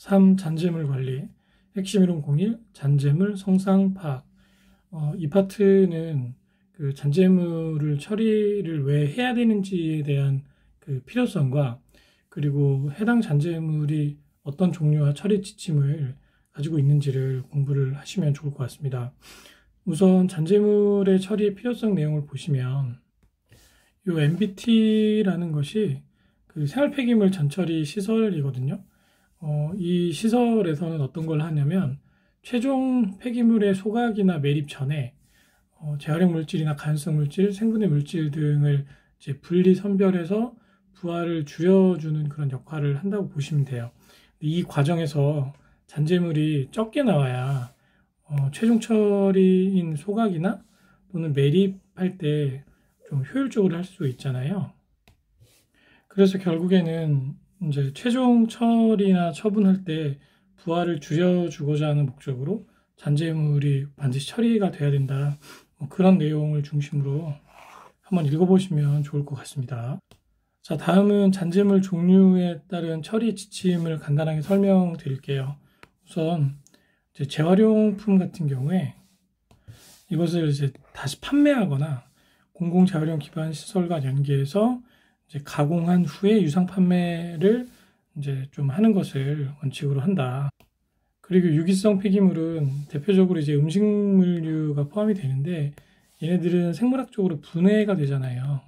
3. 잔재물 관리. 핵심 이론 01. 잔재물 성상 파악. 이 파트는 그 잔재물을 처리를 왜 해야 되는지에 대한 그 필요성과 그리고 해당 잔재물이 어떤 종류와 처리 지침을 가지고 있는지를 공부를 하시면 좋을 것 같습니다. 우선 잔재물의 처리의 필요성 내용을 보시면 이 MBT라는 것이 그 생활 폐기물 전처리 시설이거든요. 이 시설에서는 어떤 걸 하냐면 최종 폐기물의 소각이나 매립 전에 재활용 물질이나 가연성 물질, 생분해 물질 등을 이제 분리 선별해서 부하를 줄여주는 그런 역할을 한다고 보시면 돼요. 이 과정에서 잔재물이 적게 나와야 최종 처리인 소각이나 또는 매립할 때 좀 효율적으로 할 수 있잖아요. 그래서 결국에는 이제 최종 처리나 처분할 때 부하를 줄여주고자 하는 목적으로 잔재물이 반드시 처리가 돼야 된다. 그런 내용을 중심으로 한번 읽어보시면 좋을 것 같습니다. 자, 다음은 잔재물 종류에 따른 처리 지침을 간단하게 설명드릴게요. 우선 이제 재활용품 같은 경우에 이것을 이제 다시 판매하거나 공공 재활용 기반 시설과 연계해서 이제 가공한 후에 유상 판매를 이제 좀 하는 것을 원칙으로 한다. 그리고 유기성 폐기물은 대표적으로 이제 음식물류가 포함이 되는데 얘네들은 생물학적으로 분해가 되잖아요.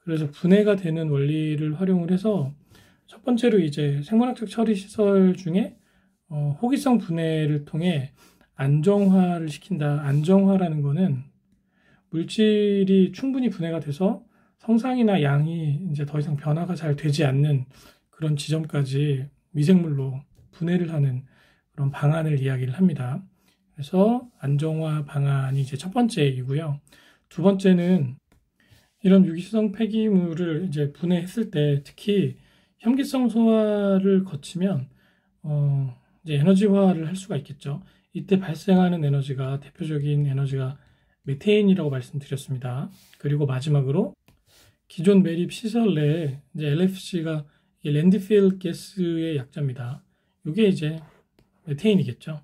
그래서 분해가 되는 원리를 활용을 해서 첫 번째로 이제 생물학적 처리 시설 중에 호기성 분해를 통해 안정화를 시킨다. 안정화라는 거는 물질이 충분히 분해가 돼서 성상이나 양이 이제 더 이상 변화가 잘 되지 않는 그런 지점까지 미생물로 분해를 하는 그런 방안을 이야기를 합니다. 그래서 안정화 방안이 이제 첫 번째이고요. 두 번째는 이런 유기성 폐기물을 이제 분해했을 때 특히 혐기성 소화를 거치면 이제 에너지화를 할 수가 있겠죠. 이때 발생하는 에너지가 대표적인 에너지가 메테인이라고 말씀드렸습니다. 그리고 마지막으로 기존 매립 시설 내에 이제 LFC가 랜드필 가스의 약자입니다. 이게 이제 메테인이겠죠.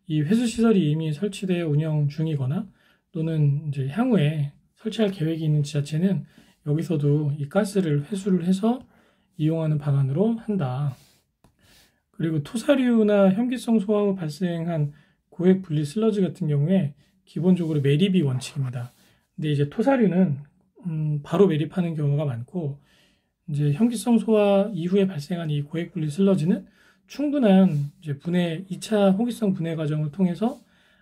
이 회수 시설이 이미 설치되어 운영 중이거나 또는 이제 향후에 설치할 계획이 있는 지자체는 여기서도 이 가스를 회수를 해서 이용하는 방안으로 한다. 그리고 토사류나 혐기성 소화 후 발생한 고액 분리 슬러지 같은 경우에 기본적으로 매립이 원칙입니다. 근데 이제 토사류는 바로 매립하는 경우가 많고 이제 혐기성 소화 이후에 발생한 이 고액 분리 슬러지는 충분한 이제 분해 2차 호기성 분해 과정을 통해서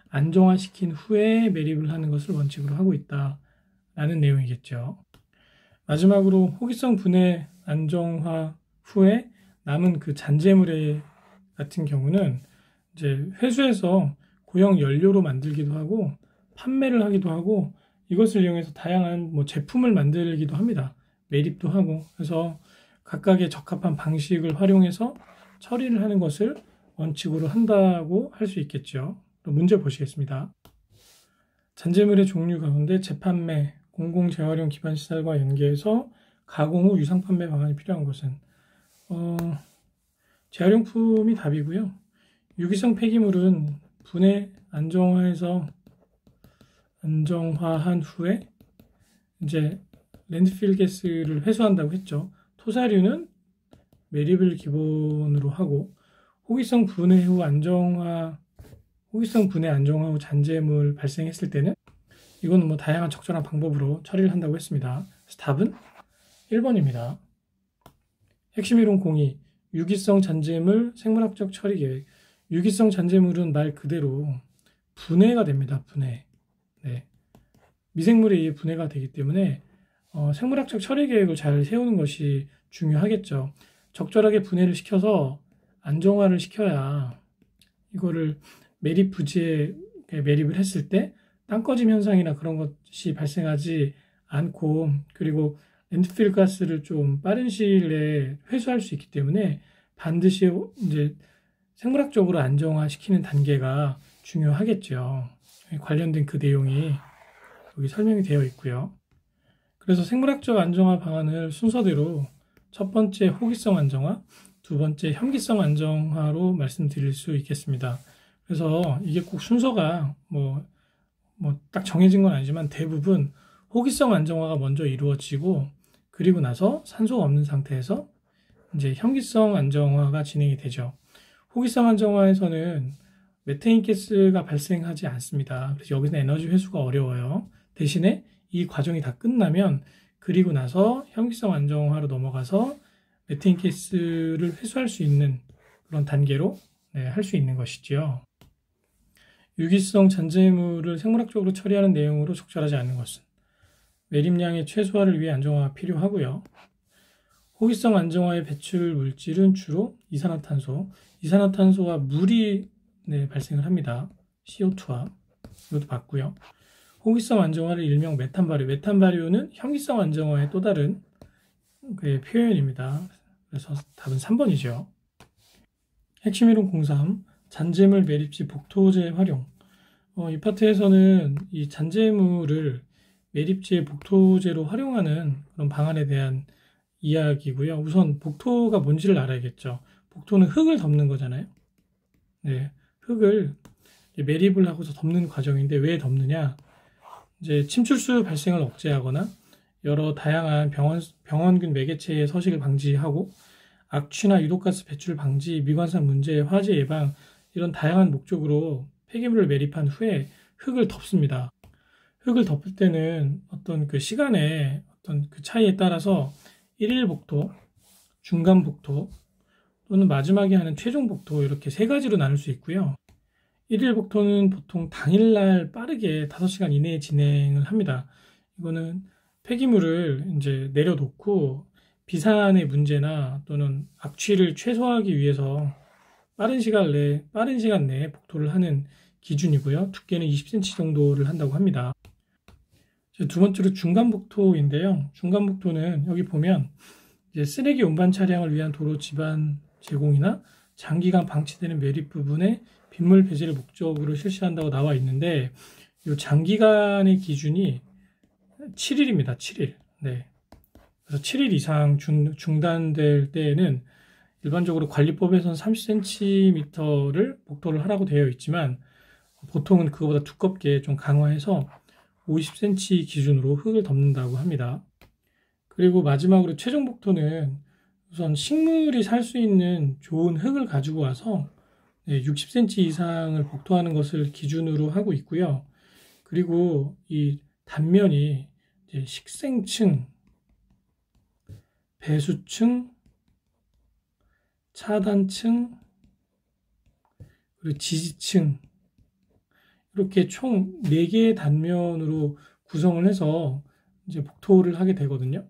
안정화시킨 후에 매립을 하는 것을 원칙으로 하고 있다라는 내용이겠죠. 마지막으로 호기성 분해 안정화 후에 남은 그 잔재물 같은 경우는 이제 회수해서 고형 연료로 만들기도 하고 판매를 하기도 하고 이것을 이용해서 다양한 제품을 만들기도 합니다. 매립도 하고 그래서 각각의 적합한 방식을 활용해서 처리를 하는 것을 원칙으로 한다고 할 수 있겠죠. 또 문제 보시겠습니다. 잔재물의 종류 가운데 재판매, 공공재활용 기반시설과 연계해서 가공 후 유상 판매 방안이 필요한 것은 재활용품이 답이고요. 유기성 폐기물은 분해 안정화한 후에 이제 랜드필 가스를 회수한다고 했죠. 토사류는 매립을 기본으로 하고 호기성 분해 안정화 후 잔재물 발생했을 때는 이거는 다양한 적절한 방법으로 처리를 한다고 했습니다. 그래서 답은 1번입니다. 핵심 이론 02 유기성 잔재물 생물학적 처리 계획. 유기성 잔재물은 말 그대로 분해가 됩니다. 분해. 네. 미생물에 의해 분해가 되기 때문에 생물학적 처리 계획을 잘 세우는 것이 중요하겠죠. 적절하게 분해를 시켜서 안정화를 시켜야 이거를 매립 부지에 매립을 했을 때 땅꺼짐 현상이나 그런 것이 발생하지 않고 그리고 랜드필 가스를 좀 빠른 시일 내에 회수할 수 있기 때문에 반드시 이제 생물학적으로 안정화시키는 단계가 중요하겠죠. 관련된 그 내용이 여기 설명이 되어 있고요. 그래서 생물학적 안정화 방안을 순서대로 첫 번째 호기성 안정화, 두 번째 현기성 안정화로 말씀드릴 수 있겠습니다. 그래서 이게 꼭 순서가 뭐 딱 정해진 건 아니지만 대부분 호기성 안정화가 먼저 이루어지고 그리고 나서 산소가 없는 상태에서 이제 현기성 안정화가 진행이 되죠. 호기성 안정화에서는 메테인 가스가 발생하지 않습니다. 그래서 여기서 에너지 회수가 어려워요. 대신에 이 과정이 다 끝나면 그리고 나서 현기성 안정화로 넘어가서 메테인 가스를 회수할 수 있는 그런 단계로 할 수 있는 것이지요. 유기성 잔재물을 생물학적으로 처리하는 내용으로 적절하지 않은 것은 매립량의 최소화를 위해 안정화가 필요하고요. 호기성 안정화의 배출 물질은 주로 이산화탄소와 물이 발생을 합니다. CO2와 이것도 봤고요. 호기성 안정화를 일명 메탄 발효. 메탄 발효는 현기성 안정화의 또 다른 표현입니다. 그래서 답은 3번이죠. 핵심 이론 03 잔재물 매립지 복토제 활용. 이 파트에서는 이 잔재물을 매립지의 복토제로 활용하는 그런 방안에 대한 이야기고요. 우선 복토가 뭔지를 알아야겠죠. 복토는 흙을 덮는 거잖아요. 네, 흙을 매립을 하고서 덮는 과정인데 왜 덮느냐? 이제 침출수 발생을 억제하거나 여러 다양한 병원균 매개체의 서식을 방지하고 악취나 유독가스 배출 방지, 미관상 문제, 화재 예방 이런 다양한 목적으로 폐기물을 매립한 후에 흙을 덮습니다. 흙을 덮을 때는 어떤 그 시간의 어떤 그 차이에 따라서 1일 복토, 중간 복토 또는 마지막에 하는 최종 복토 이렇게 세 가지로 나눌 수 있고요. 1일 복토는 보통 당일날 빠르게 5시간 이내에 진행을 합니다. 이거는 폐기물을 이제 내려놓고 비산의 문제나 또는 악취를 최소화하기 위해서 빠른 시간 내에 복토를 하는 기준이고요. 두께는 20cm 정도를 한다고 합니다. 두 번째로 중간 복토인데요. 중간 복토는 여기 보면 이제 쓰레기 운반 차량을 위한 도로 지반 제공이나 장기간 방치되는 매립 부분에 빗물 배제를 목적으로 실시한다고 나와 있는데 이 장기간의 기준이 7일입니다. 7일. 네. 그래서 7일 이상 중단될 때에는 일반적으로 관리법에서는 30cm를 복토를 하라고 되어 있지만 보통은 그거보다 두껍게 좀 강화해서 50cm 기준으로 흙을 덮는다고 합니다. 그리고 마지막으로 최종 복토는 우선 식물이 살 수 있는 좋은 흙을 가지고 와서 60cm 이상을 복토하는 것을 기준으로 하고 있고요. 그리고 이 단면이 이제 식생층, 배수층, 차단층, 그리고 지지층 이렇게 총 4개의 단면으로 구성을 해서 이제 복토를 하게 되거든요.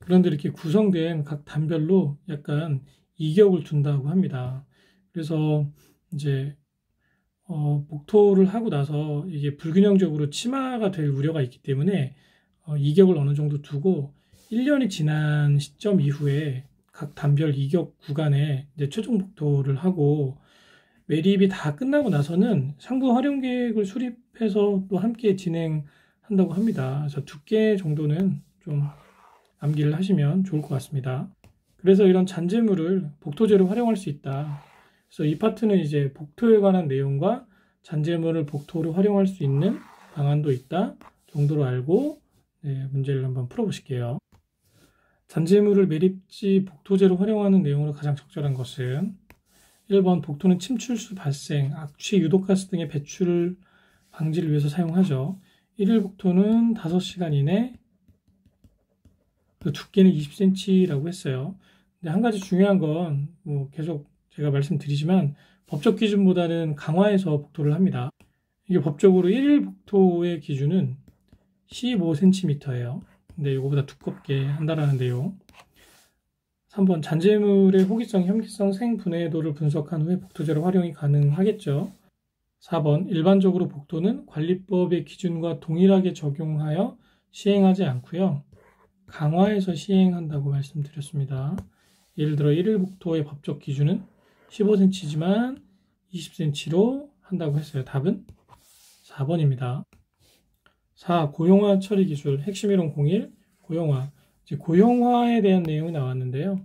그런데 이렇게 구성된 각 단별로 약간 이격을 둔다고 합니다. 그래서 이제 복토를 하고 나서 이게 불균형적으로 침하가 될 우려가 있기 때문에 이격을 어느 정도 두고 1년이 지난 시점 이후에 각 단별 이격 구간에 이제 최종 복토를 하고 매립이 다 끝나고 나서는 상부 활용 계획을 수립해서 또 함께 진행한다고 합니다. 그래서 두께 정도는 좀 암기를 하시면 좋을 것 같습니다. 그래서 이런 잔재물을 복토제로 활용할 수 있다. 그래서 이 파트는 이제 복토에 관한 내용과 잔재물을 복토로 활용할 수 있는 방안도 있다 정도로 알고 문제를 한번 풀어보실게요. 잔재물을 매립지 복토제로 활용하는 내용으로 가장 적절한 것은 1번 복토는 침출수 발생, 악취, 유독가스 등의 배출 방지를 위해서 사용하죠. 1일 복토는 5시간 이내, 두께는 20cm라고 했어요. 근데 한 가지 중요한 건 계속 제가 말씀드리지만 법적 기준보다는 강화해서 복토를 합니다. 이게 법적으로 1일 복토의 기준은 15cm예요. 근데 이거보다 두껍게 한다라는 내용. 3번 잔재물의 호기성, 현기성, 생분해도를 분석한 후에 복토제로 활용이 가능하겠죠. 4번 일반적으로 복토는 관리법의 기준과 동일하게 적용하여 시행하지 않고요. 강화해서 시행한다고 말씀드렸습니다. 예를 들어 1일 복토의 법적 기준은 15cm지만 20cm로 한다고 했어요. 답은 4번입니다. 4. 고용화 처리 기술 핵심 이론 01 고용화. 고용화에 대한 내용이 나왔는데요.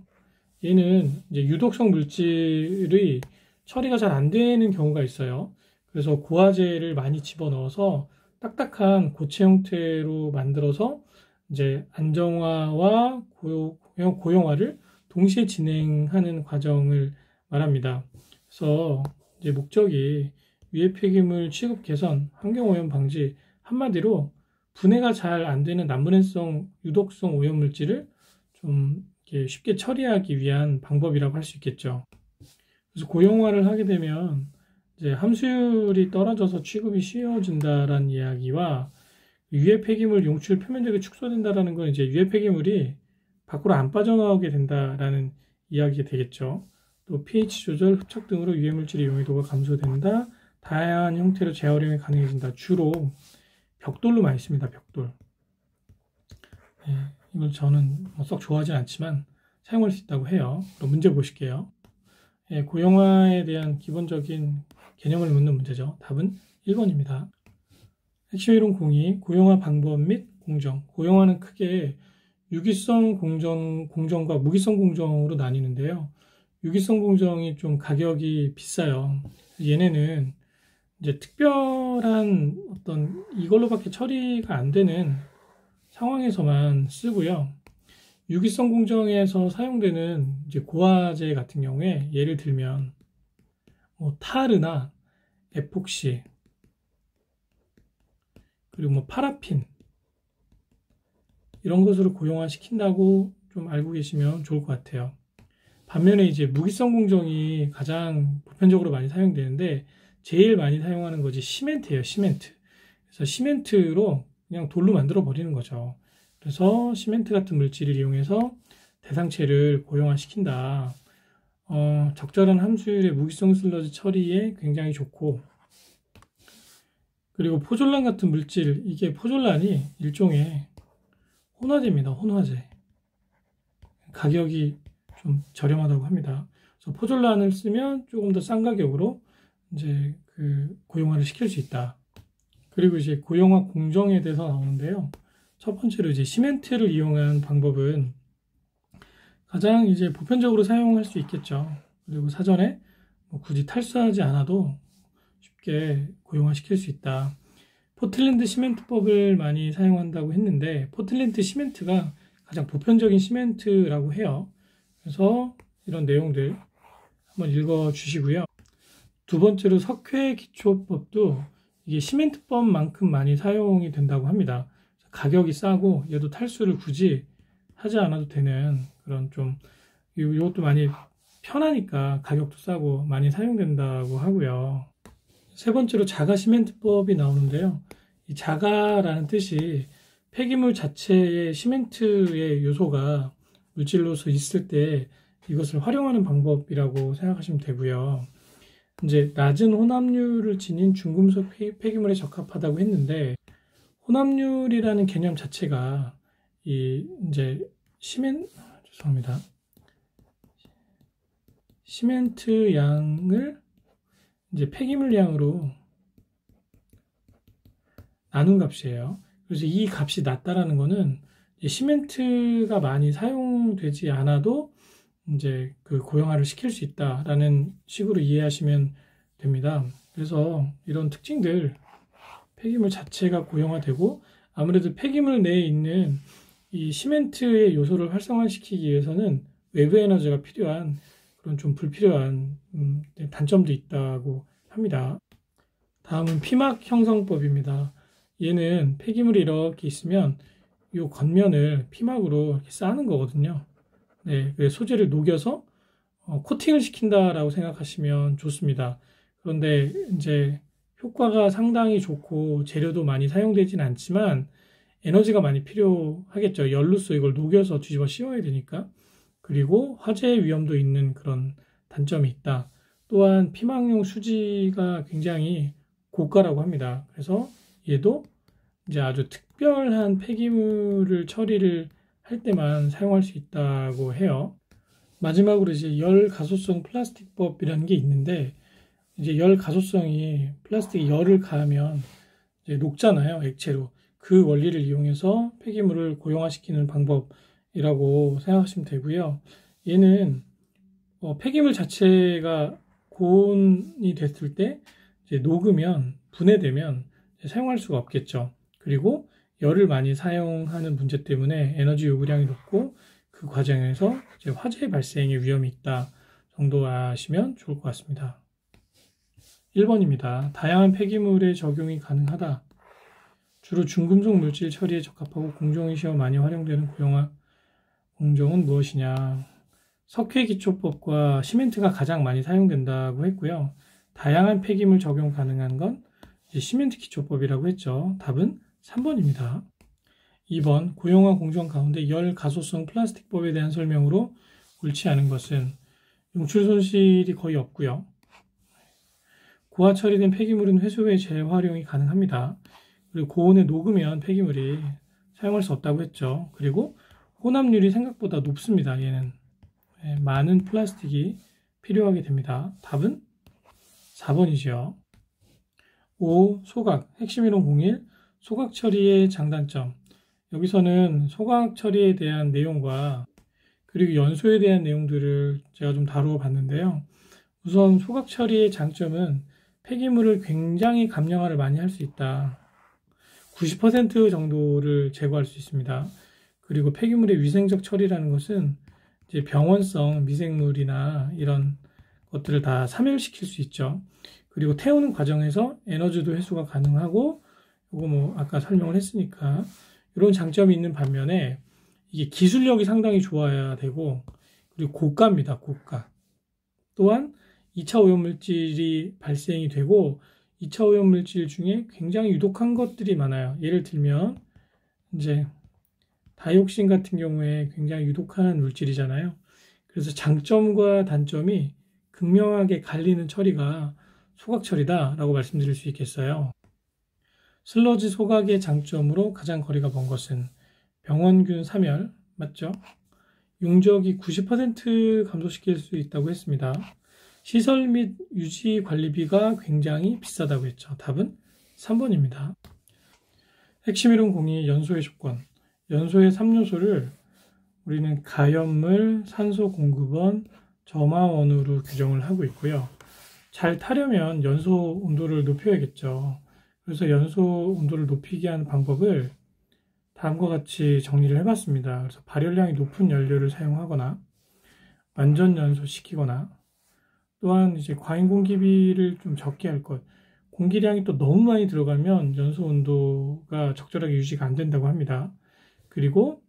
얘는 이제 유독성 물질의 처리가 잘 안 되는 경우가 있어요. 그래서 고화제를 많이 집어넣어서 딱딱한 고체 형태로 만들어서 이제 안정화와 고용화를 동시에 진행하는 과정을 말합니다. 그래서 이제 목적이 유해 폐기물 취급 개선, 환경 오염 방지, 한마디로 분해가 잘 안 되는 난분해성 유독성 오염 물질을 좀 이렇게 쉽게 처리하기 위한 방법이라고 할 수 있겠죠. 그래서 고용화를 하게 되면 이제 함수율이 떨어져서 취급이 쉬워진다라는 이야기와 유해 폐기물 용출 표면적이 축소된다라는 건 이제 유해 폐기물이 밖으로 안 빠져나오게 된다라는 이야기가 되겠죠. 또 pH 조절, 흡착 등으로 유해 물질의 용해도가 감소된다. 다양한 형태로 재활용이 가능해진다. 주로 벽돌로 많이 씁니다. 벽돌. 네, 이걸 저는 썩 좋아하진 않지만 사용할 수 있다고 해요. 그럼 문제 보실게요. 예, 고용화에 대한 기본적인 개념을 묻는 문제죠. 답은 1번입니다. 핵심 이론 공이 고용화 방법 및 공정. 고용화는 크게 유기성 공정과 무기성 공정으로 나뉘는데요. 유기성 공정이 좀 가격이 비싸요. 얘네는 이제 특별한 어떤 이걸로밖에 처리가 안 되는 상황에서만 쓰고요. 유기성 공정에서 사용되는 이제 고화제 같은 경우에 예를 들면 뭐 타르나 에폭시 그리고 뭐 파라핀 이런 것으로 고용화 시킨다고 좀 알고 계시면 좋을 것 같아요. 반면에 이제 무기성 공정이 가장 보편적으로 많이 사용되는데 제일 많이 사용하는 것이 시멘트예요. 시멘트. 그래서 시멘트로 그냥 돌로 만들어 버리는 거죠. 그래서 시멘트 같은 물질을 이용해서 대상체를 고용화시킨다. 적절한 함수율의 무기성 슬러지 처리에 굉장히 좋고, 그리고 포졸란 같은 물질, 이게 포졸란이 일종의 혼화제입니다. 혼화제. 가격이 좀 저렴하다고 합니다. 그래서 포졸란을 쓰면 조금 더 싼 가격으로 이제 그 고용화를 시킬 수 있다. 그리고 이제 고용화 공정에 대해서 나오는데요. 첫 번째로 이제 시멘트를 이용한 방법은 가장 이제 보편적으로 사용할 수 있겠죠. 그리고 사전에 뭐 굳이 탈수하지 않아도 쉽게 고용화시킬 수 있다. 포틀랜드 시멘트법을 많이 사용한다고 했는데 포틀랜드 시멘트가 가장 보편적인 시멘트라고 해요. 그래서 이런 내용들 한번 읽어 주시고요. 두 번째로 석회기초법도 이게 시멘트법만큼 많이 사용이 된다고 합니다. 가격이 싸고 얘도 탈수를 굳이 하지 않아도 되는 그런 좀 이것도 많이 편하니까 가격도 싸고 많이 사용된다고 하고요. 세 번째로 자가 시멘트법이 나오는데요. 이 자가라는 뜻이 폐기물 자체에 시멘트의 요소가 물질로서 있을 때 이것을 활용하는 방법이라고 생각하시면 되고요. 이제 낮은 혼합률을 지닌 중금속 폐기물에 적합하다고 했는데 혼합률이라는 개념 자체가 이제 시멘트 양을 이제 폐기물 양으로 나눈 값이에요. 그래서 이 값이 낮다라는 거는 시멘트가 많이 사용되지 않아도 이제 그 고용화를 시킬 수 있다라는 식으로 이해하시면 됩니다. 그래서 이런 특징들 폐기물 자체가 고용화되고 아무래도 폐기물 내에 있는 이 시멘트의 요소를 활성화시키기 위해서는 외부 에너지가 필요한 그런 좀 불필요한 단점도 있다고 합니다. 다음은 피막 형성법입니다. 얘는 폐기물이 이렇게 있으면 이 겉면을 피막으로 이렇게 쌓는 거거든요. 네, 소재를 녹여서 코팅을 시킨다라고 생각하시면 좋습니다. 그런데 이제 효과가 상당히 좋고 재료도 많이 사용되진 않지만 에너지가 많이 필요하겠죠. 열로서 이걸 녹여서 뒤집어 씌워야 되니까. 그리고 화재 위험도 있는 그런 단점이 있다. 또한 피막용 수지가 굉장히 고가라고 합니다. 그래서 얘도 이제 아주 특별한 폐기물을 처리를 할 때만 사용할 수 있다고 해요. 마지막으로 이제 열 가소성 플라스틱법이라는 게 있는데 이제 열 가소성이 플라스틱에 열을 가하면 이제 녹잖아요, 액체로. 그 원리를 이용해서 폐기물을 고용화시키는 방법이라고 생각하시면 되고요. 얘는 폐기물 자체가 고온이 됐을 때 이제 녹으면 분해되면 사용할 수가 없겠죠. 그리고 열을 많이 사용하는 문제 때문에 에너지 요구량이 높고 그 과정에서 이제 화재 발생의 위험이 있다 정도 아시면 좋을 것 같습니다. 1번입니다. 다양한 폐기물에 적용이 가능하다. 주로 중금속 물질 처리에 적합하고 공정위 시험 많이 활용되는 고용화 공정은 무엇이냐? 석회기초법과 시멘트가 가장 많이 사용된다고 했고요. 다양한 폐기물 적용 가능한 건 이제 시멘트 기초법이라고 했죠. 답은 3번입니다. 2번 고용화 공정 가운데 열 가소성 플라스틱법에 대한 설명으로 옳지 않은 것은 용출 손실이 거의 없고요. 고화 처리된 폐기물은 회수 후에 재활용이 가능합니다. 그리고 고온에 녹으면 폐기물이 사용할 수 없다고 했죠. 그리고 혼합률이 생각보다 높습니다. 얘는 많은 플라스틱이 필요하게 됩니다. 답은 4번이죠. 5. 소각 핵심 이론 01 소각 처리의 장단점. 여기서는 소각 처리에 대한 내용과 그리고 연소에 대한 내용들을 제가 좀 다루어 봤는데요. 우선 소각 처리의 장점은 폐기물을 굉장히 감량화를 많이 할 수 있다. 90% 정도를 제거할 수 있습니다. 그리고 폐기물의 위생적 처리라는 것은 이제 병원성 미생물이나 이런 것들을 다 사멸시킬 수 있죠. 그리고 태우는 과정에서 에너지도 회수가 가능하고 이거 뭐 아까 설명을 했으니까 이런 장점이 있는 반면에 이게 기술력이 상당히 좋아야 되고 그리고 고가입니다. 고가. 또한 2차 오염물질이 발생이 되고 2차 오염물질 중에 굉장히 유독한 것들이 많아요. 예를 들면 이제 다이옥신 같은 경우에 굉장히 유독한 물질이잖아요. 그래서 장점과 단점이 극명하게 갈리는 처리가 소각 처리다라고 말씀드릴 수 있겠어요. 슬러지 소각의 장점으로 가장 거리가 먼 것은 병원균 사멸, 맞죠? 용적이 90% 감소시킬 수 있다고 했습니다. 시설 및 유지 관리비가 굉장히 비싸다고 했죠. 답은 3번입니다. 핵심 이론 02 연소의 조건. 연소의 3요소를 우리는 가연물, 산소 공급원, 점화원으로 규정을 하고 있고요. 잘 타려면 연소 온도를 높여야겠죠. 그래서 연소 온도를 높이게 하는 방법을 다음과 같이 정리를 해봤습니다. 그래서 발열량이 높은 연료를 사용하거나 완전 연소시키거나 또한 이제 과잉 공기비를 좀 적게 할 것. 공기량이 또 너무 많이 들어가면 연소 온도가 적절하게 유지가 안 된다고 합니다. 그리고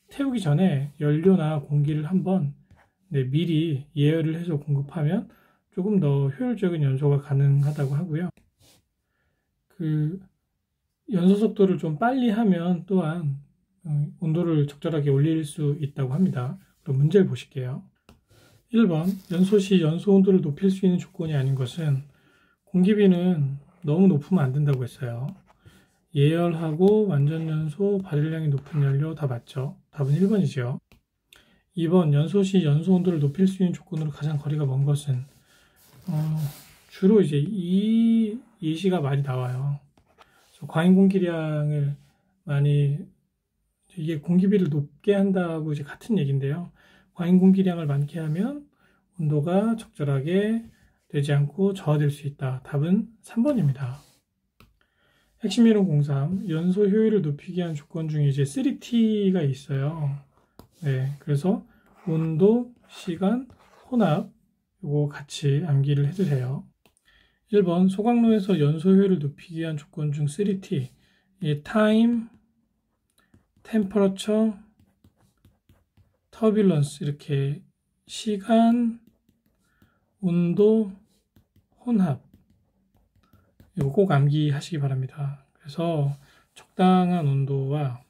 태우기 전에 연료나 공기를 한번 미리 예열을 해서 공급하면 조금 더 효율적인 연소가 가능하다고 하고요. 그 연소 속도를 좀 빨리 하면 또한 온도를 적절하게 올릴 수 있다고 합니다. 그럼 문제를 보실게요. 1번 연소 시 연소 온도를 높일 수 있는 조건이 아닌 것은 공기비는 너무 높으면 안 된다고 했어요. 예열하고 완전 연소, 발열량이 높은 연료 다 맞죠? 답은 1번이죠. 2번 연소 시 연소 온도를 높일 수 있는 조건으로 가장 거리가 먼 것은 주로 이제 이 예시가 많이 나와요. 과잉 공기량을 많이 이게 공기비를 높게 한다고 이제 같은 얘기인데요. 과잉 공기량을 많게 하면 온도가 적절하게 되지 않고 저하될 수 있다. 답은 3번입니다. 핵심 이론 03 연소 효율을 높이기 위한 조건 중에 이제 3T가 있어요. 네, 그래서 온도, 시간, 혼합 이거 같이 암기를 해두세요. 1번 소각로에서 연소 효율을 높이기 위한 조건 중 3T 타임, 템퍼러처, 터뷸런스 이렇게 시간, 온도, 혼합 이거 꼭 암기하시기 바랍니다. 그래서 적당한 온도와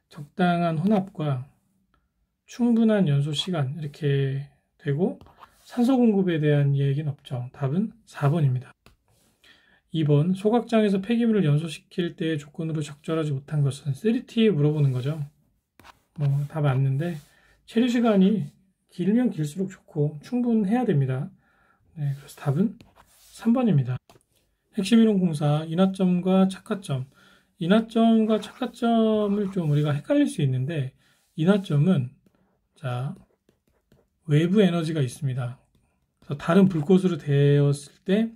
적당한 혼합과 충분한 연소 시간 이렇게 되고 산소 공급에 대한 얘기는 없죠. 답은 4번입니다. 2번 소각장에서 폐기물을 연소시킬 때의 조건으로 적절하지 못한 것은 3T 물어보는 거죠. 다 맞는데 체류 시간이 길면 길수록 좋고 충분해야 됩니다. 네, 그래서 답은 3번입니다. 핵심 이론 04 인하점과 착화점. 인하점과 착화점을 좀 우리가 헷갈릴 수 있는데 인하점은 자 외부 에너지가 있습니다. 그래서 다른 불꽃으로 되었을 때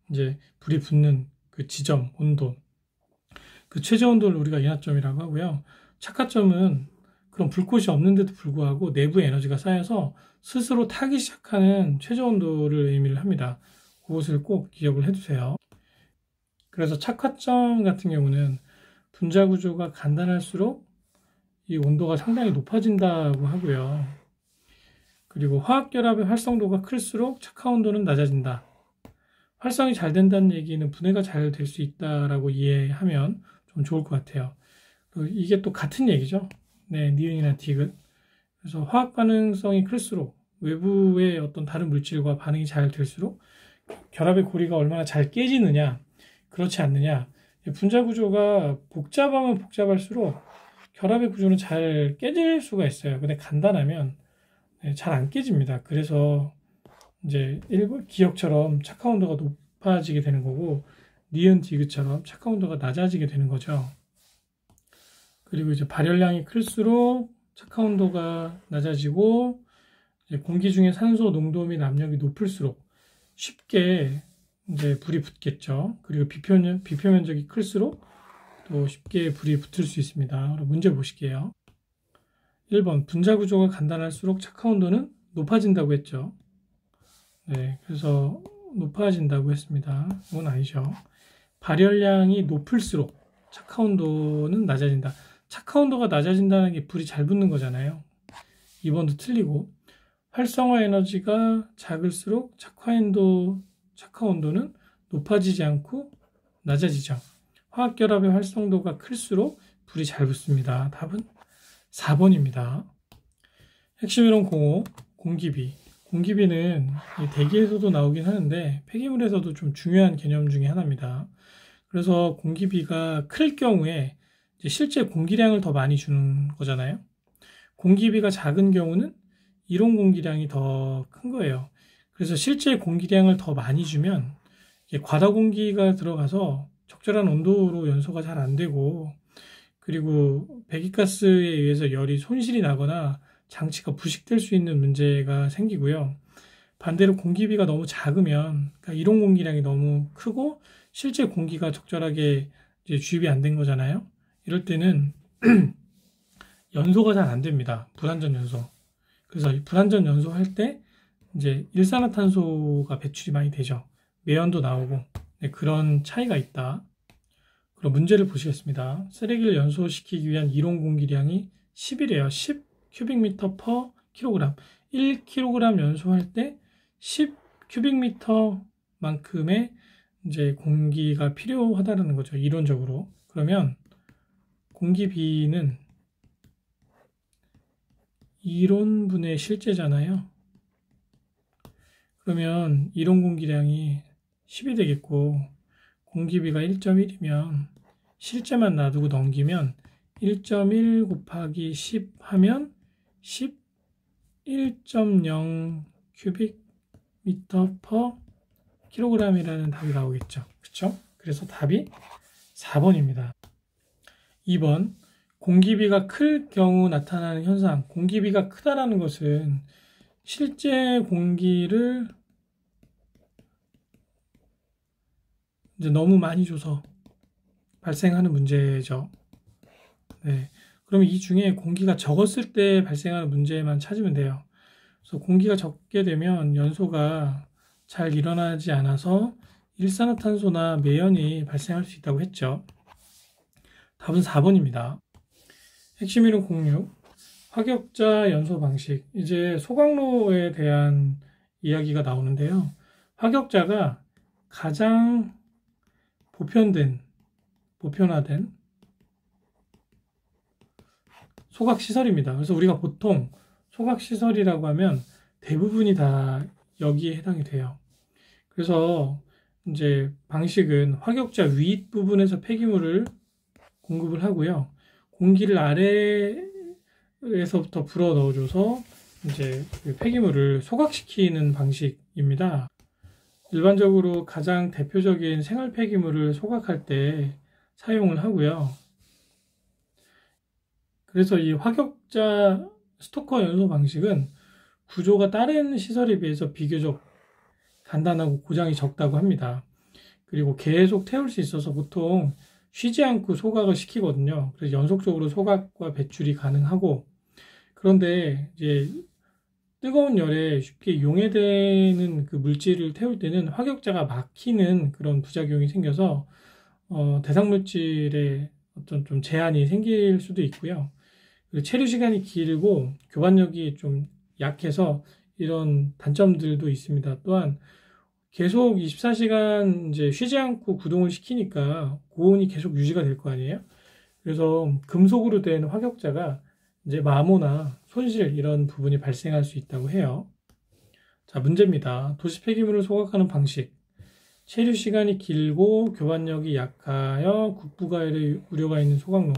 이제 불이 붙는 그 지점, 온도, 그 최저 온도를 우리가 인하점이라고 하고요. 착화점은 그런 불꽃이 없는데도 불구하고 내부에 에너지가 쌓여서 스스로 타기 시작하는 최저 온도를 의미를 합니다. 그것을 꼭 기억을 해두세요. 그래서 착화점 같은 경우는 분자 구조가 간단할수록 이 온도가 상당히 높아진다고 하고요. 그리고 화학결합의 활성도가 클수록 착화 온도는 낮아진다. 활성이 잘 된다는 얘기는 분해가 잘 될 수 있다라고 이해하면 좀 좋을 것 같아요. 이게 또 같은 얘기죠. 네, 니은이나 디귿. 그래서 화학 반응성이 클수록 외부의 어떤 다른 물질과 반응이 잘 될수록 결합의 고리가 얼마나 잘 깨지느냐, 그렇지 않느냐. 분자 구조가 복잡하면 복잡할수록 결합의 구조는 잘 깨질 수가 있어요. 근데 간단하면 잘 안 깨집니다. 그래서 이제 기억처럼 착화 온도가 높아지게 되는 거고, 니은 디귿처럼 착화 온도가 낮아지게 되는 거죠. 그리고 이제 발열량이 클수록 착화 온도가 낮아지고, 이제 공기 중에 산소 농도 및 압력이 높을수록 쉽게 이제 불이 붙겠죠. 그리고 비표 면적이 클수록 또 쉽게 불이 붙을 수 있습니다. 그럼 문제 보실게요. 1번, 분자 구조가 간단할수록 착화 온도는 높아진다고 했죠. 네, 그래서 높아진다고 했습니다. 그건 아니죠. 발열량이 높을수록 착화 온도는 낮아진다. 착화 온도가 낮아진다는 게 불이 잘 붙는 거잖아요. 2번도 틀리고, 활성화 에너지가 작을수록 착화 온도는 높아지지 않고 낮아지죠. 화학결합의 활성도가 클수록 불이 잘 붙습니다. 답은 4번입니다. 핵심이론 05, 공기비. 공기비는 대기에서도 나오긴 하는데 폐기물에서도 좀 중요한 개념 중에 하나입니다. 그래서 공기비가 클 경우에 이제 실제 공기량을 더 많이 주는 거잖아요. 공기비가 작은 경우는 이론 공기량이 더 큰 거예요. 그래서 실제 공기량을 더 많이 주면 과다 공기가 들어가서 적절한 온도로 연소가 잘 안 되고, 그리고 배기가스에 의해서 열이 손실이 나거나 장치가 부식될 수 있는 문제가 생기고요. 반대로 공기비가 너무 작으면, 그러니까 이론 공기량이 너무 크고 실제 공기가 적절하게 이제 주입이 안 된 거잖아요. 이럴 때는 연소가 잘 안 됩니다. 불완전 연소. 그래서 이 불완전 연소할 때 이제 일산화탄소가 배출이 많이 되죠. 매연도 나오고. 네, 그런 차이가 있다. 그럼 문제를 보시겠습니다. 쓰레기를 연소시키기 위한 이론 공기량이 10이래요. 10 큐빅미터 퍼 킬로그램. 1kg 연소할 때 10 큐빅미터만큼의 이제 공기가 필요하다는 거죠. 이론적으로. 그러면 공기비는 이론분의 실제잖아요. 그러면 이론 공기량이 10이 되겠고, 공기비가 1.1이면 실제만 놔두고 넘기면 1.1 곱하기 10 하면 11.0 큐빅미터 퍼 킬로그램이라는 답이 나오겠죠. 그렇죠? 그래서 답이 4번입니다. 2번, 공기비가 클 경우 나타나는 현상. 공기비가 크다라는 것은 실제 공기를 이제 너무 많이 줘서 발생하는 문제죠. 네. 그러면 이 중에 공기가 적었을 때 발생하는 문제만 찾으면 돼요. 그래서 공기가 적게 되면 연소가 잘 일어나지 않아서 일산화탄소나 매연이 발생할 수 있다고 했죠. 답은 4번입니다. 핵심 이론 06, 화격자 연소 방식. 이제 소각로에 대한 이야기가 나오는데요. 화격자가 가장 보편화된 소각시설입니다. 그래서 우리가 보통 소각시설이라고 하면 대부분이 다 여기에 해당이 돼요. 그래서 이제 방식은 화격자 윗부분에서 폐기물을 공급을 하고요. 공기를 아래에서부터 불어 넣어줘서 이제 그 폐기물을 소각시키는 방식입니다. 일반적으로 가장 대표적인 생활 폐기물을 소각할 때 사용을 하고요. 그래서 이 화격자 스토커 연소 방식은 구조가 다른 시설에 비해서 비교적 간단하고 고장이 적다고 합니다. 그리고 계속 태울 수 있어서 보통 쉬지 않고 소각을 시키거든요. 그래서 연속적으로 소각과 배출이 가능하고, 그런데 이제 뜨거운 열에 쉽게 용해되는 그 물질을 태울 때는 화격자가 막히는 그런 부작용이 생겨서 대상 물질에 어떤 좀 제한이 생길 수도 있고요. 그리고 체류 시간이 길고 교반력이 좀 약해서 이런 단점들도 있습니다. 또한 계속 24시간 이제 쉬지 않고 구동을 시키니까 고온이 계속 유지가 될 거 아니에요? 그래서 금속으로 된 화격자가 이제 마모나 손실 이런 부분이 발생할 수 있다고 해요. 자, 문제입니다. 도시 폐기물을 소각하는 방식. 체류 시간이 길고 교반력이 약하여 국부가열의 우려가 있는 소각로.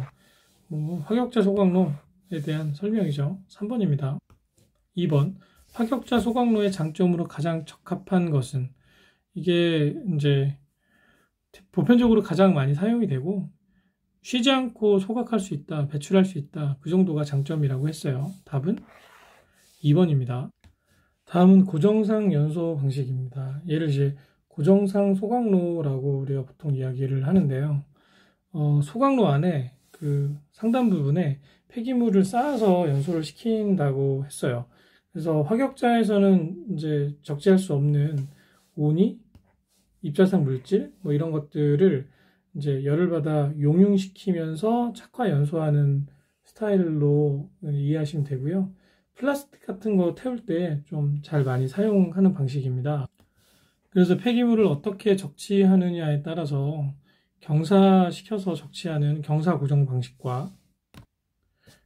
화격자 소각로에 대한 설명이죠. 3번입니다. 2번. 화격자 소각로의 장점으로 가장 적합한 것은, 이게 이제 보편적으로 가장 많이 사용이 되고 쉬지 않고 소각할 수 있다, 배출할 수 있다, 그 정도가 장점이라고 했어요. 답은 2번입니다. 다음은 고정상 연소 방식입니다. 얘를 이제 고정상 소각로라고 우리가 보통 이야기를 하는데요. 소각로 안에 그 상단 부분에 폐기물을 쌓아서 연소를 시킨다고 했어요. 그래서 화격자에서는 이제 적재할 수 없는 온이, 입자상 물질, 이런 것들을 이제 열을 받아 용융시키면서 착화 연소하는 스타일로 이해하시면 되고요. 플라스틱 같은 거 태울 때 좀 잘 많이 사용하는 방식입니다. 그래서 폐기물을 어떻게 적치하느냐에 따라서 경사시켜서 적치하는 경사 고정 방식과,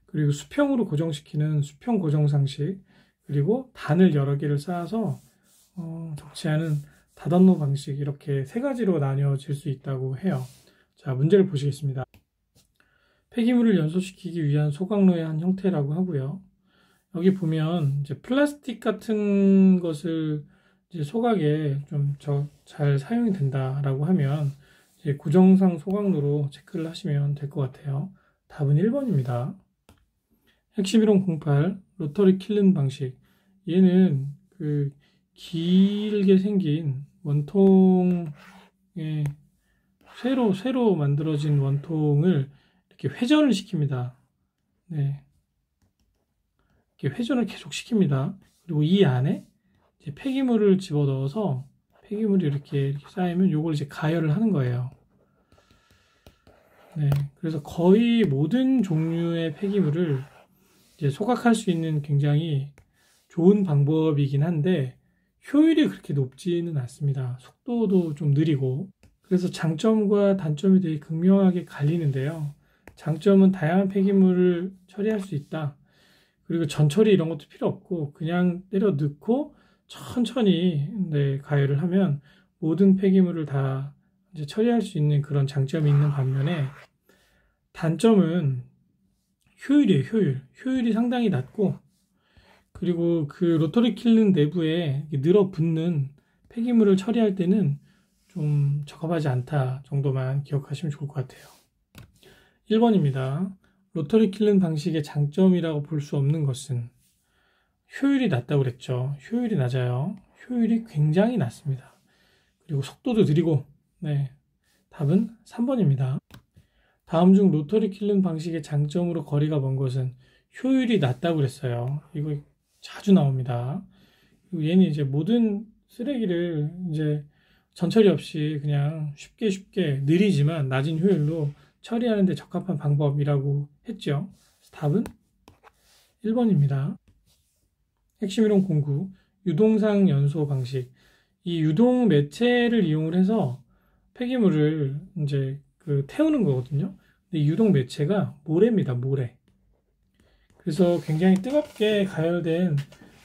그리고 수평으로 고정시키는 수평 고정 상식, 그리고 단을 여러 개를 쌓아서 적치하는 다단로 방식, 이렇게 세 가지로 나뉘어질 수 있다고 해요. 자, 문제를 보시겠습니다. 폐기물을 연소시키기 위한 소각로의 한 형태라고 하고요. 여기 보면 이제 플라스틱 같은 것을 이제 소각에 좀 잘 사용이 된다라고 하면 이제 고정상 소각로로 체크를 하시면 될 것 같아요. 답은 1번입니다. 핵심 이론 08 로터리 킬른 방식. 얘는 그 길게 생긴 원통에 쇠로 만들어진 원통을 이렇게 회전을 시킵니다. 네. 이렇게 회전을 계속 시킵니다. 그리고 이 안에 이제 폐기물을 집어넣어서 폐기물이 이렇게 쌓이면 요걸 이제 가열을 하는 거예요. 네. 그래서 거의 모든 종류의 폐기물을 이제 소각할 수 있는 굉장히 좋은 방법이긴 한데 효율이 그렇게 높지는 않습니다. 속도도 좀 느리고. 그래서 장점과 단점이 되게 극명하게 갈리는데요. 장점은 다양한 폐기물을 처리할 수 있다. 그리고 전처리 이런 것도 필요 없고 그냥 때려 넣고 천천히 가열을 하면 모든 폐기물을 다 이제 처리할 수 있는 그런 장점이 있는 반면에, 단점은 효율이에요. 효율이 상당히 낮고, 그리고 그 로터리 킬른 내부에 늘어붙는 폐기물을 처리할 때는 좀 적합하지 않다 정도만 기억하시면 좋을 것 같아요. 1번입니다. 로터리 킬른 방식의 장점이라고 볼 수 없는 것은, 효율이 낮다고 그랬죠. 효율이 낮아요. 효율이 굉장히 낮습니다. 그리고 속도도 느리고. 네, 답은 3번입니다. 다음 중 로터리 킬른 방식의 장점으로 거리가 먼 것은, 효율이 낮다고 그랬어요. 이거 자주 나옵니다. 그리고 얘는 이제 모든 쓰레기를 이제 전처리 없이 그냥 쉽게 느리지만 낮은 효율로 처리하는 데 적합한 방법이라고 했죠. 답은 1번입니다. 핵심 이론 09 유동상 연소 방식. 이 유동 매체를 이용을 해서 폐기물을 이제 태우는 거거든요. 근데 이 유동 매체가 모래입니다. 모래. 그래서 굉장히 뜨겁게 가열된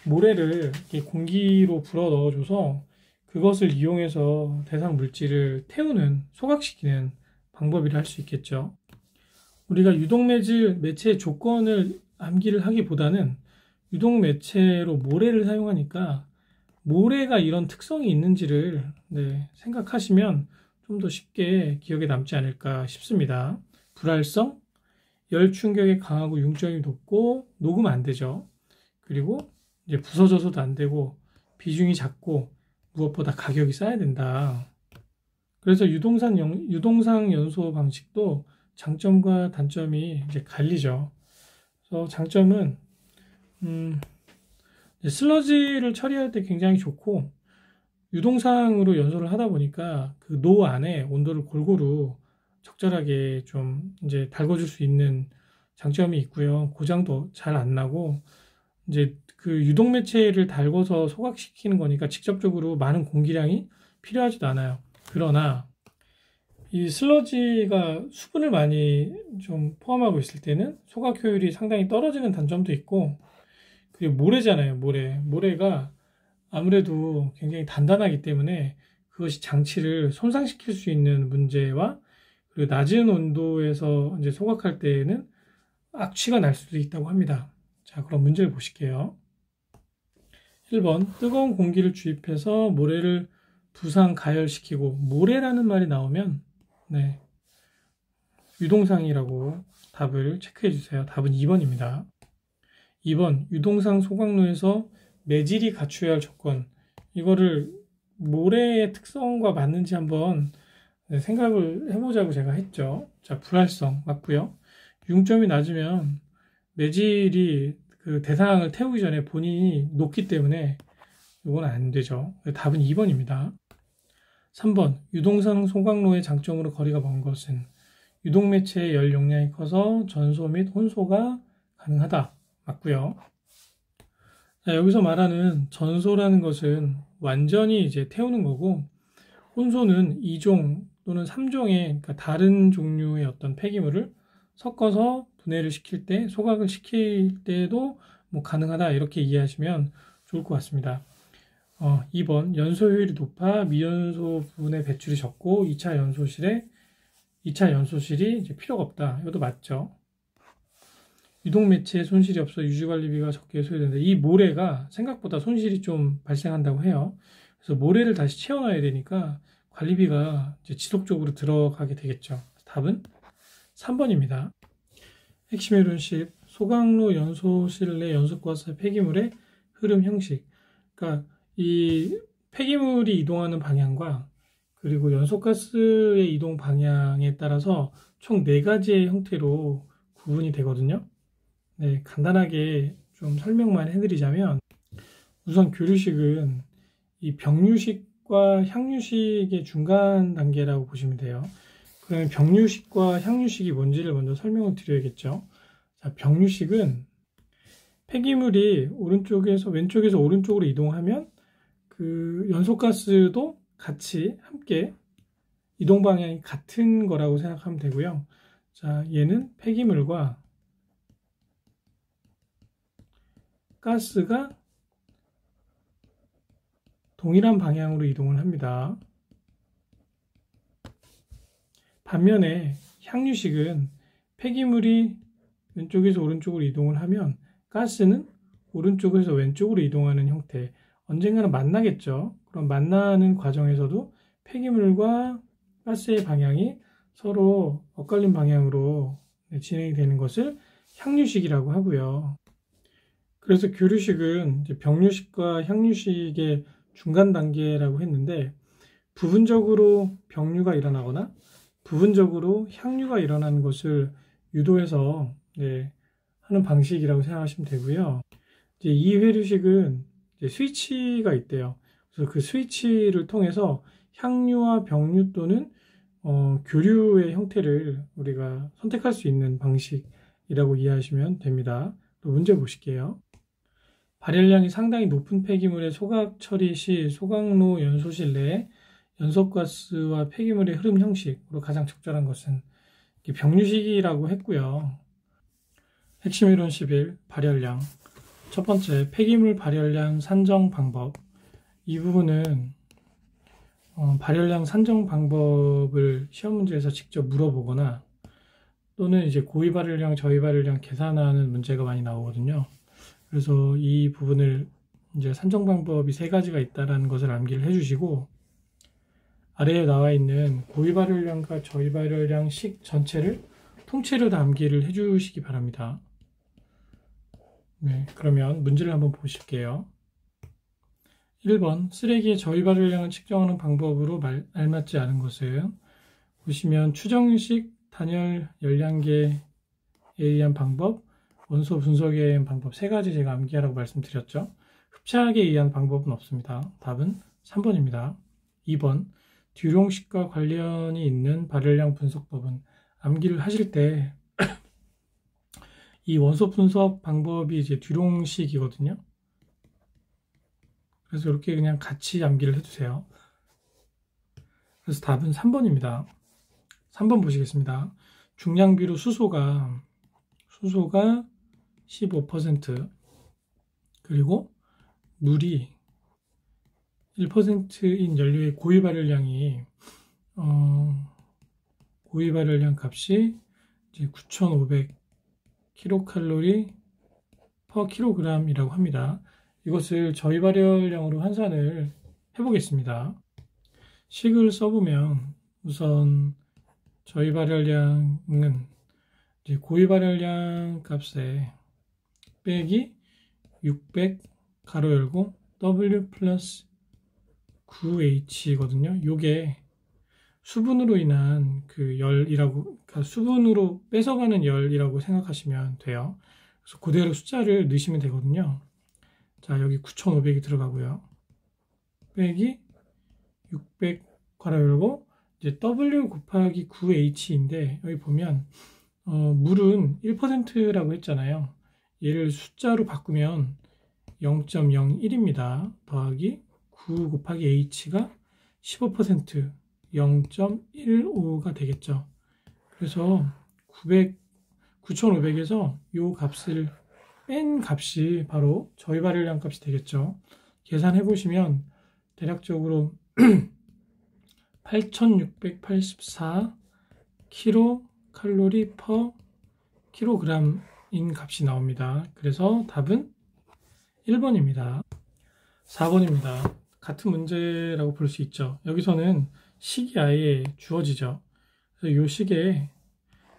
모래를 이렇게 공기로 불어 넣어줘서 그것을 이용해서 대상 물질을 태우는, 소각시키는 방법이라 할 수 있겠죠. 우리가 유동 매체의 조건을 암기를 하기보다는 유동 매체로 모래를 사용하니까 모래가 이런 특성이 있는지를 생각하시면 좀 더 쉽게 기억에 남지 않을까 싶습니다. 불활성, 열 충격에 강하고 융점이 높고 녹으면 안 되죠. 그리고 이제 부서져서도 안 되고 비중이 작고 무엇보다 가격이 싸야 된다. 그래서 유동상 연소 방식도 장점과 단점이 이제 갈리죠. 그래서 장점은 슬러지를 처리할 때 굉장히 좋고, 유동상으로 연소를 하다 보니까 그 노 안에 온도를 골고루 적절하게 좀 이제 달궈줄 수 있는 장점이 있고요. 고장도 잘 안 나고, 이제 그 유동 매체를 달궈서 소각시키는 거니까 직접적으로 많은 공기량이 필요하지도 않아요. 그러나 이 슬러지가 수분을 많이 좀 포함하고 있을 때는 소각 효율이 상당히 떨어지는 단점도 있고, 그리고 모래잖아요. 모래가 아무래도 굉장히 단단하기 때문에 그것이 장치를 손상시킬 수 있는 문제와, 그리고 낮은 온도에서 이제 소각할 때에는 악취가 날 수도 있다고 합니다. 자, 그럼 문제를 보실게요. 1번, 뜨거운 공기를 주입해서 모래를 부상 가열시키고, 모래라는 말이 나오면 네, 유동상이라고 답을 체크해 주세요. 답은 2번입니다. 2번, 유동상 소각로에서 매질이 갖춰야 할 조건. 이거를 모래의 특성과 맞는지 한번 생각을 해보자고 제가 했죠. 자, 불활성 맞고요. 융점이 낮으면 매질이 그 대상을 태우기 전에 본인이 녹기 때문에 이건 안 되죠. 답은 2번입니다. 3번, 유동상 소각로의 장점으로 거리가 먼 것은 유동 매체의 열 용량이 커서 전소 및 혼소가 가능하다. 맞고요. 자, 여기서 말하는 전소라는 것은 완전히 이제 태우는 거고, 혼소는 2종 또는 3종의 그러니까 다른 종류의 어떤 폐기물을 섞어서 분해를 시킬 때, 소각을 시킬 때도 뭐 가능하다, 이렇게 이해하시면 좋을 것 같습니다. 2번, 연소 효율이 높아 미연소 부분의 배출이 적고 2차 연소실이 이제 필요가 없다. 이것도 맞죠. 유동 매체에 손실이 없어 유지 관리비가 적게 소요된다. 이 모래가 생각보다 손실이 좀 발생한다고 해요. 그래서 모래를 다시 채워놔야 되니까 관리비가 이제 지속적으로 들어가게 되겠죠. 답은 3번입니다. 핵심 이론 10. 소각로 연소실 내 연소가스 폐기물의 흐름 형식. 그러니까 이 폐기물이 이동하는 방향과 그리고 연소가스의 이동 방향에 따라서 총 4가지의 형태로 구분이 되거든요. 네, 간단하게 좀 설명만 해드리자면, 우선 교류식은 이 병류식과 향유식의 중간 단계라고 보시면 돼요. 그러면 병류식과 향유식이 뭔지를 먼저 설명을 드려야겠죠. 자, 병류식은 폐기물이 왼쪽에서 오른쪽으로 이동하면 그 연소가스도 같이 함께 이동 방향이 같은 거라고 생각하면 되고요. 자, 얘는 폐기물과 가스가 동일한 방향으로 이동을 합니다. 반면에 향유식은 폐기물이 왼쪽에서 오른쪽으로 이동을 하면 가스는 오른쪽에서 왼쪽으로 이동하는 형태. 언젠가는 만나겠죠. 그럼 만나는 과정에서도 폐기물과 가스의 방향이 서로 엇갈린 방향으로 진행이 되는 것을 향유식이라고 하고요. 그래서 교류식은 이제 병류식과 향유식의 중간 단계라고 했는데, 부분적으로 병류가 일어나거나 부분적으로 향유가 일어나는 것을 유도해서 하는 방식이라고 생각하시면 되고요. 이제 이 회류식은 이제 스위치가 있대요. 그래서 그 스위치를 통해서 향유와 병류 또는 교류의 형태를 우리가 선택할 수 있는 방식이라고 이해하시면 됩니다. 또 문제 보실게요. 발열량이 상당히 높은 폐기물의 소각 처리 시 소각로 연소실 내에 연소가스와 폐기물의 흐름 형식으로 가장 적절한 것은 병류식이라고 했고요. 핵심 이론 11, 발열량. 첫 번째, 폐기물 발열량 산정 방법. 이 부분은 발열량 산정 방법을 시험 문제에서 직접 물어보거나 또는 이제 고위 발열량, 저위 발열량 계산하는 문제가 많이 나오거든요. 그래서 이 부분을 이제 산정 방법이 3가지가 있다는 것을 암기를 해주시고, 아래에 나와 있는 고위 발열량과 저위 발열량 식 전체를 통째로 다 암기를 해주시기 바랍니다. 네, 그러면 문제를 한번 보실게요. 1번 쓰레기의 저희 발열량을 측정하는 방법으로 알맞지 않은 것은 보시면 추정식 단열 열량계에 의한 방법, 원소 분석에 의한 방법 세 가지 제가 암기하라고 말씀드렸죠. 흡착에 의한 방법은 없습니다. 답은 3번입니다. 2번 듀롱식과 관련이 있는 발열량 분석법은 암기를 하실 때 이 원소 분석 방법이 이제 듀롱식이거든요. 그래서 이렇게 그냥 같이 암기를 해주세요. 그래서 답은 3번입니다. 3번 보시겠습니다. 중량비로 수소가 15%, 그리고 물이 1%인 연료의 고유 발열량이 고유 발열량 값이 이제 9,500 킬로칼로리 퍼 킬로그램이라고 합니다. 이것을 저희 발열량으로 환산을 해보겠습니다. 식을 써보면 우선 저희 발열량은 이제 고유 발열량 값에 빼기 600 가로 열고 W 플러스 9H거든요. 요게 수분으로 인한 그 열이라고, 그러니까 수분으로 뺏어가는 열이라고 생각하시면 돼요. 그래서 그대로 숫자를 넣으시면 되거든요. 자, 여기 9,500이 들어가고요. 빼기 600 괄호 열고 이제 W 곱하기 9H인데 여기 보면 물은 1%라고 했잖아요. 얘를 숫자로 바꾸면 0.01입니다. 더하기 9 곱하기 H가 15% 0.15가 되겠죠. 그래서 9,500에서 이 값을 뺀 값이 바로 저희 발열량 값이 되겠죠. 계산해 보시면 대략적으로 8,684 킬로칼로리 퍼 킬로그램인 값이 나옵니다. 그래서 답은 1번입니다. 4번입니다. 같은 문제라고 볼 수 있죠. 여기서는 식이 아예 주어지죠. 그래서 이 식에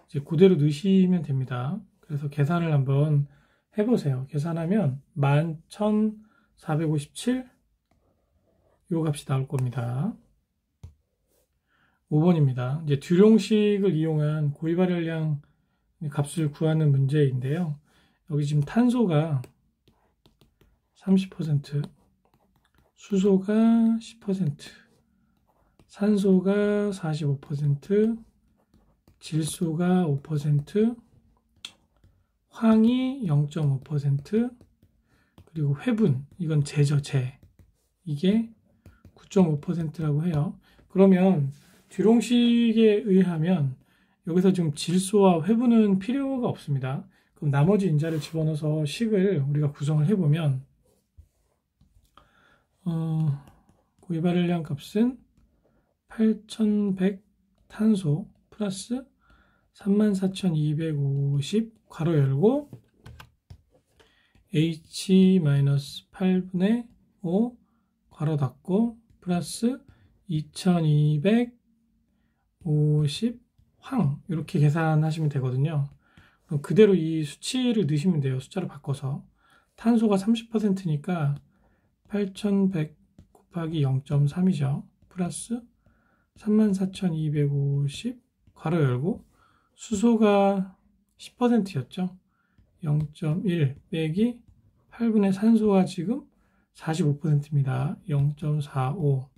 이제 그대로 넣으시면 됩니다. 그래서 계산을 한번 해보세요. 계산하면 11,457 이 값이 나올 겁니다. 5번입니다. 이제 듀롱식을 이용한 고유 발열량 값을 구하는 문제인데요. 여기 지금 탄소가 30%, 수소가 10%, 산소가 45%, 질소가 5%, 황이 0.5%, 그리고 회분, 이건 재죠, 재. 이게 9.5%라고 해요. 그러면 듀롱식에 의하면 여기서 지금 질소와 회분은 필요가 없습니다. 그럼 나머지 인자를 집어넣어서 식을 우리가 구성을 해보면 고유 발열량 값은 8,100 탄소 플러스 34,250 괄호 열고 H-8분의 5 괄호 닫고 플러스 2,250 황 이렇게 계산하시면 되거든요. 그럼 그대로 이 수치를 넣으시면 돼요. 숫자로 바꿔서 탄소가 30%니까 8,100 곱하기 0.3이죠. 플러스 34,250 괄호 열고 수소가 10%였죠. 0.1 빼기 8분의 산소가 지금 45%입니다. 0.45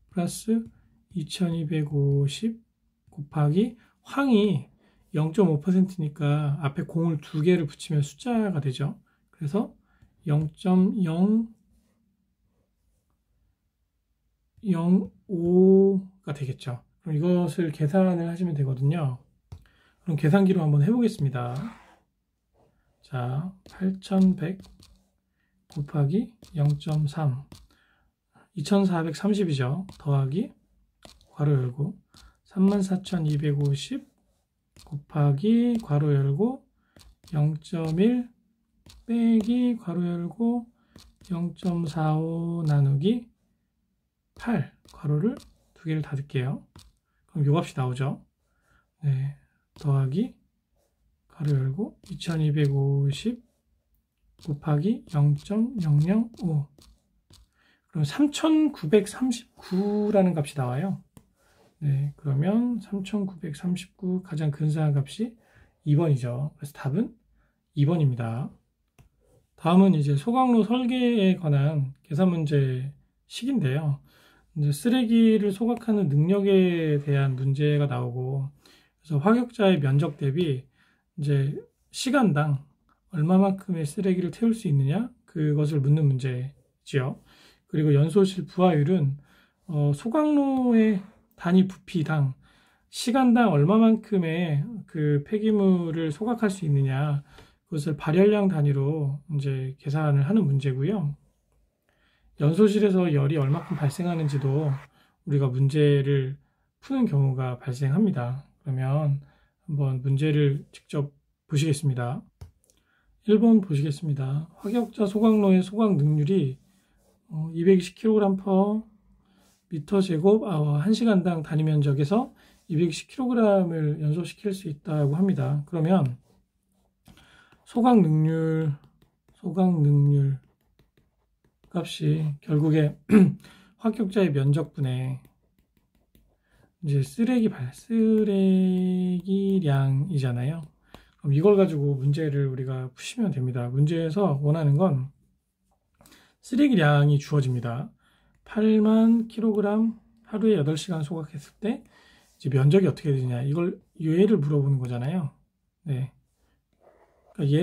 플러스 2250 곱하기 황이 0.5%니까 앞에 공을 두 개를 붙이면 숫자가 되죠. 그래서 0.005가 되겠죠. 그럼 이것을 계산을 하시면 되거든요. 그럼 계산기로 한번 해보겠습니다. 자, 8100 곱하기 0.3 2430이죠. 더하기 괄호 열고 34,250 곱하기 괄호 열고 0.1 빼기 괄호 열고 0.45 나누기 8 괄호를 두 개를 닫을게요. 그럼 요 값이 나오죠. 네, 더하기 괄호 열고 2250 곱하기 0.005. 그럼 3939라는 값이 나와요. 네, 그러면 3939 가장 근사한 값이 2번이죠. 그래서 답은 2번입니다. 다음은 이제 소각로 설계에 관한 계산 문제식인데요. 이제 쓰레기를 소각하는 능력에 대한 문제가 나오고, 그래서 화격자의 면적 대비 이제 시간당 얼마만큼의 쓰레기를 태울 수 있느냐, 그것을 묻는 문제지요. 그리고 연소실 부하율은 소각로의 단위 부피당 시간당 얼마만큼의 그 폐기물을 소각할 수 있느냐, 그것을 발열량 단위로 이제 계산을 하는 문제고요. 연소실에서 열이 얼마큼 발생하는지도 우리가 문제를 푸는 경우가 발생합니다. 그러면 한번 문제를 직접 보시겠습니다. 1번 보시겠습니다. 화격자 소각로의 소각 능률이 220kg/m 제곱 아워 1시간당 단위 면적에서 220kg을 연소시킬 수 있다고 합니다. 그러면 소각 능률 값이 결국에 화격자의 면적분의 이제 쓰레기량이잖아요. 그럼 이걸 가지고 문제를 우리가 푸시면 됩니다. 문제에서 원하는 건 쓰레기량이 주어집니다. 8만 kg 하루에 8시간 소각했을 때 이제 면적이 어떻게 되느냐, 이걸 얘를 물어보는 거잖아요. 네. 그러니까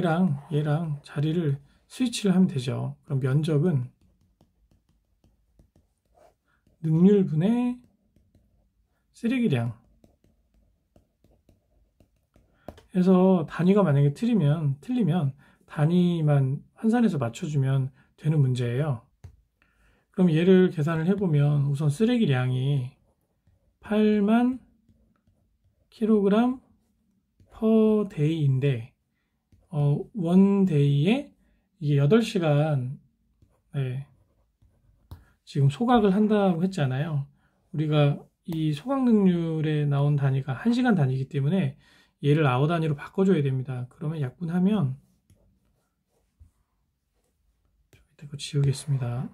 얘랑 자리를 스위치를 하면 되죠. 그럼 면적은 능률분의 쓰레기량 해서 단위가 만약에 틀리면 단위만 환산해서 맞춰주면 되는 문제예요. 그럼 얘를 계산을 해보면 우선 쓰레기량이 8만 kg per day인데 원 데이에 이게 8시간 지금 소각을 한다고 했잖아요. 우리가 이 소각 능률에 나온 단위가 1시간 단위이기 때문에 얘를 아워 단위로 바꿔줘야 됩니다. 그러면 약분하면 밑에 거 지우겠습니다.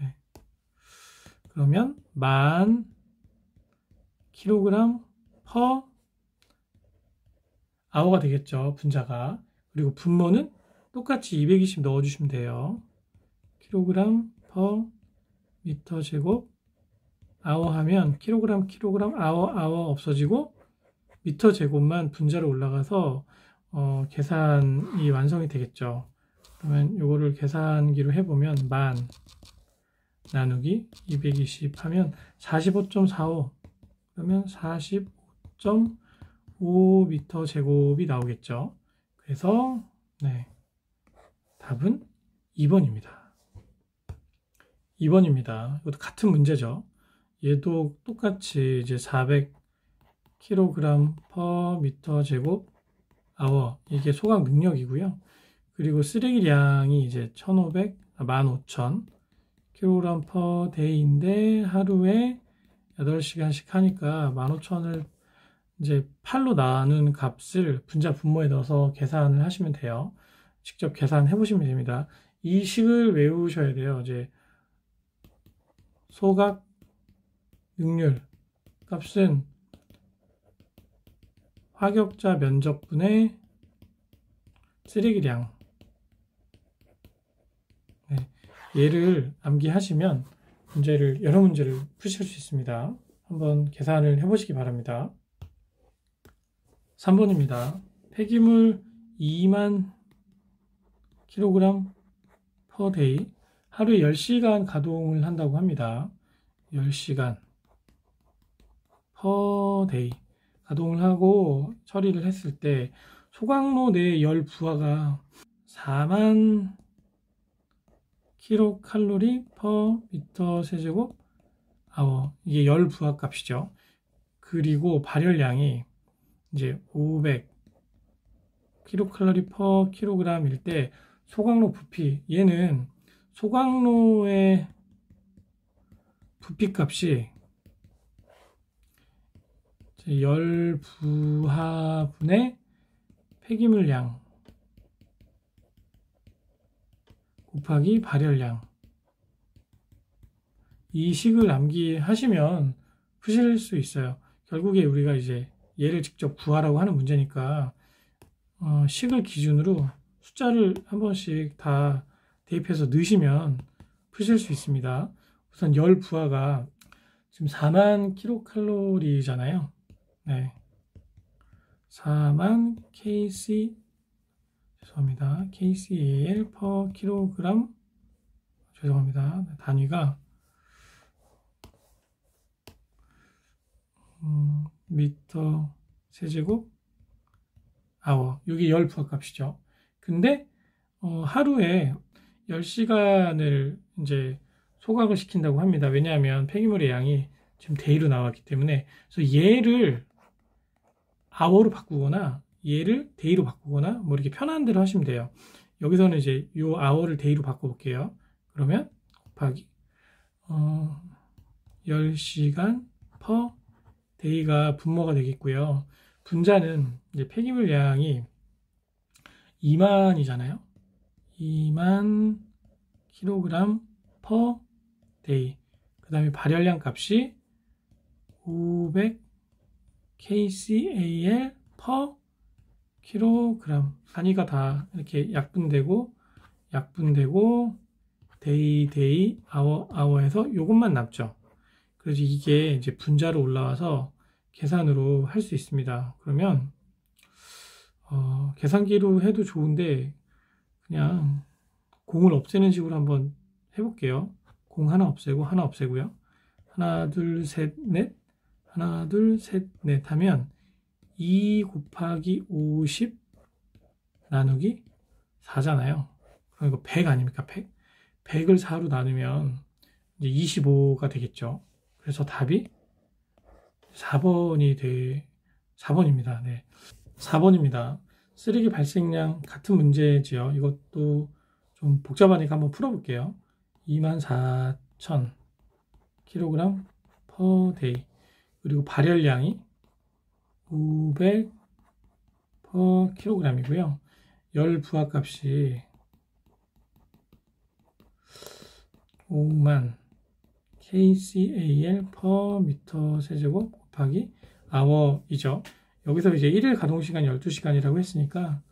네. 그러면 10,000 kg per 아워가 되겠죠. 분자가. 그리고 분모는 똑같이 220 넣어주시면 돼요. kg per 미터 제곱 아워 하면 kg 아워 없어지고 미터 제곱만 분자로 올라가서 계산이 완성이 되겠죠. 그러면 이거를 계산기로 해보면 10,000 나누기 220 하면 45.45 그러면 45.5 미터 제곱이 나오겠죠. 그래서 답은 2번입니다. 2번입니다. 이것도 같은 문제죠. 얘도 똑같이 이제 400kg per 미터 제곱 아워, 이게 소각 능력이고요. 그리고 쓰레기량이 이제 15,000 kg per day인데 하루에 8시간씩 하니까 15,000을 이제 8로 나눈 값을 분자 분모에 넣어서 계산을 하시면 돼요. 직접 계산해 보시면 됩니다. 이 식을 외우셔야 돼요. 이제 소각 능률 값은 화격자 면적분의 쓰레기량. 얘를 암기하시면 여러 문제를 푸실 수 있습니다. 한번 계산을 해보시기 바랍니다. 3번입니다. 폐기물 2만 kg per day 하루에 10시간 가동을 한다고 합니다. 10시간 per day 가동을 하고 처리를 했을 때 소각로 내 열 부하가 4만 kcal per 미터 세제곱 아워, 이게 열 부하 값이죠. 그리고 발열량이 이제 500 kcal per kg일 때 소각로 부피, 얘는 소각로의 부피 값이 열 부하분의 폐기물량 곱하기 발열량. 이 식을 암기하시면 푸실 수 있어요. 결국에 우리가 이제 얘를 직접 구하라고 하는 문제니까 식을 기준으로 숫자를 한 번씩 다 대입해서 넣으시면 푸실 수 있습니다. 우선 열 부하가 지금 4만 킬로칼로리잖아요. 네. 4만 죄송합니다. kcal per 킬로그램. 죄송합니다. 단위가 미터 세제곱 아워. 이게 열 부하 값이죠. 근데 하루에 10시간을 이제 소각을 시킨다고 합니다. 왜냐하면 폐기물의 양이 지금 대이로 나왔기 때문에. 그래서 얘를 아워로 바꾸거나 얘를 데이로 바꾸거나 뭐 이렇게 편한 대로 하시면 돼요. 여기서는 이제 요 아워를 데이로 바꿔볼게요. 그러면 곱하기 10시간 per 데이가 분모가 되겠고요. 분자는 이제 폐기물 양이 2만이잖아요. 2만 킬로그램 per 데이. 그 다음에 발열량 값이 500 kcal per 킬로그램. 단위가 다 이렇게 약분되고 데이, 아워에서 요것만 남죠. 그래서 이게 이제 분자로 올라와서 계산으로 할 수 있습니다. 그러면 계산기로 해도 좋은데 그냥 공을 없애는 식으로 한번 해볼게요. 공 하나 없애고 하나 없애고요. 하나 둘 셋 넷 하나 둘 셋 넷 하면 2 곱하기 50 나누기 4잖아요. 그럼 이거 100 아닙니까? 100? 100을 4로 나누면 이제 25가 되겠죠. 그래서 답이 4번입니다. 네. 4번입니다. 쓰레기 발생량 같은 문제지요. 이것도 좀 복잡하니까 한번 풀어볼게요. 24,000 kg per day. 그리고 발열량이 500 per kg이고요. 열 부하값이 5만 kcal per 미터 세제곱 곱하기 hour이죠. 여기서 이제 1일 가동시간 12시간이라고 했으니까